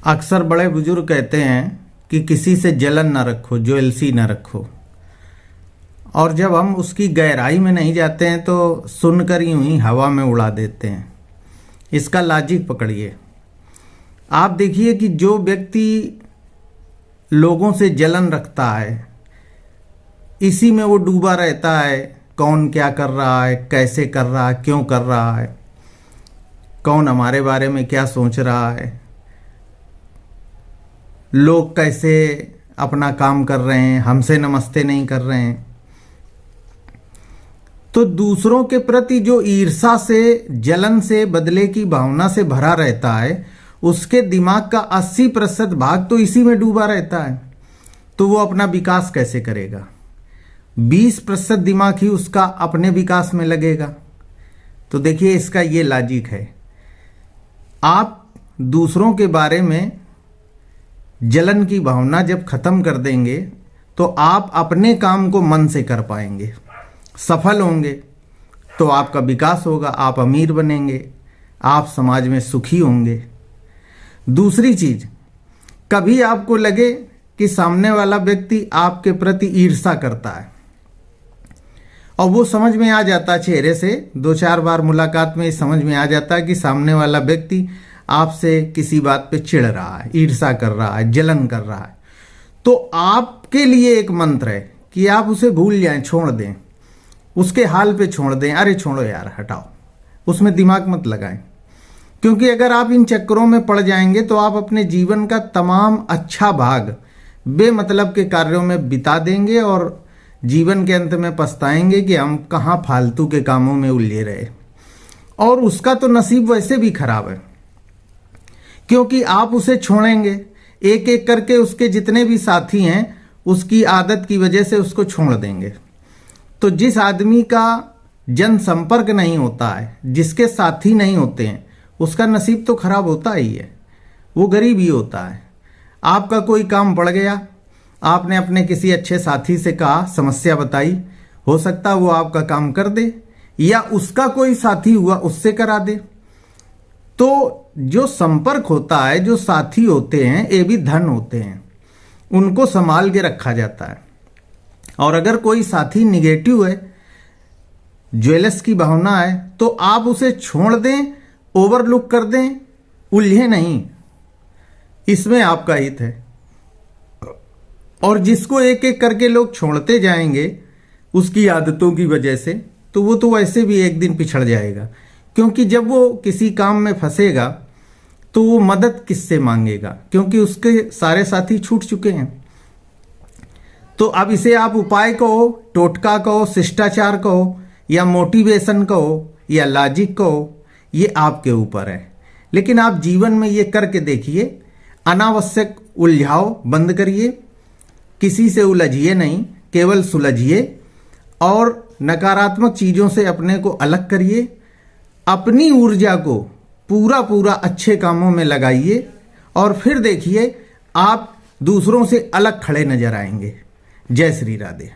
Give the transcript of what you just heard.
अक्सर बड़े बुजुर्ग कहते हैं कि किसी से जलन न रखो, ज्वेलसी न रखो। और जब हम उसकी गहराई में नहीं जाते हैं तो सुनकर यूं ही हवा में उड़ा देते हैं। इसका लॉजिक पकड़िए। आप देखिए कि जो व्यक्ति लोगों से जलन रखता है, इसी में वो डूबा रहता है। कौन क्या कर रहा है, कैसे कर रहा है, क्यों कर रहा है, कौन हमारे बारे में क्या सोच रहा है, लोग कैसे अपना काम कर रहे हैं, हमसे नमस्ते नहीं कर रहे हैं। तो दूसरों के प्रति जो ईर्ष्या से, जलन से, बदले की भावना से भरा रहता है, उसके दिमाग का 80% भाग तो इसी में डूबा रहता है। तो वो अपना विकास कैसे करेगा? 20% दिमाग ही उसका अपने विकास में लगेगा। तो देखिए, इसका ये लॉजिक है। आप दूसरों के बारे में जलन की भावना जब खत्म कर देंगे तो आप अपने काम को मन से कर पाएंगे, सफल होंगे, तो आपका विकास होगा, आप अमीर बनेंगे, आप समाज में सुखी होंगे। दूसरी चीज, कभी आपको लगे कि सामने वाला व्यक्ति आपके प्रति ईर्ष्या करता है और वो समझ में आ जाता, चेहरे से 2-4 बार मुलाकात में समझ में आ जाता है कि सामने वाला व्यक्ति आपसे किसी बात पे चिढ़ रहा है, ईर्ष्या कर रहा है, जलन कर रहा है। तो आपके लिए एक मंत्र है कि आप उसे भूल जाएं, छोड़ दें, उसके हाल पे छोड़ दें। अरे छोड़ो यार, हटाओ, उसमें दिमाग मत लगाएं। क्योंकि अगर आप इन चक्करों में पड़ जाएंगे तो आप अपने जीवन का तमाम अच्छा भाग बेमतलब के कार्यों में बिता देंगे और जीवन के अंत में पछताएंगे कि हम कहाँ फालतू के कामों में उलझे रहे। और उसका तो नसीब वैसे भी खराब है, क्योंकि आप उसे छोड़ेंगे एक एक करके। उसके जितने भी साथी हैं उसकी आदत की वजह से उसको छोड़ देंगे। तो जिस आदमी का जनसंपर्क नहीं होता है, जिसके साथी नहीं होते हैं, उसका नसीब तो खराब होता ही है, वो गरीब ही होता है। आपका कोई काम पड़ गया, आपने अपने किसी अच्छे साथी से कहा, समस्या बताई, हो सकता है वो आपका काम कर दे, या उसका कोई साथी हुआ उससे करा दे। तो जो संपर्क होता है, जो साथी होते हैं, ये भी धन होते हैं, उनको संभाल के रखा जाता है। और अगर कोई साथी निगेटिव है, ज्वेलस की भावना है, तो आप उसे छोड़ दें, ओवरलुक कर दें, उलझे नहीं, इसमें आपका हित है। और जिसको एक एक करके लोग छोड़ते जाएंगे उसकी आदतों की वजह से, तो वो तो वैसे भी एक दिन पिछड़ जाएगा। क्योंकि जब वो किसी काम में फंसेगा तो वो मदद किससे मांगेगा, क्योंकि उसके सारे साथी छूट चुके हैं। तो अब इसे आप उपाय कहो, टोटका कहो, शिष्टाचार कहो, या मोटिवेशन कहो, या लॉजिक कहो, ये आपके ऊपर है। लेकिन आप जीवन में ये करके देखिए। अनावश्यक उलझाव बंद करिए, किसी से उलझिए नहीं, केवल सुलझिए, और नकारात्मक चीज़ों से अपने को अलग करिए। अपनी ऊर्जा को पूरा अच्छे कामों में लगाइए और फिर देखिए आप दूसरों से अलग खड़े नजर आएंगे। जय श्री राधे।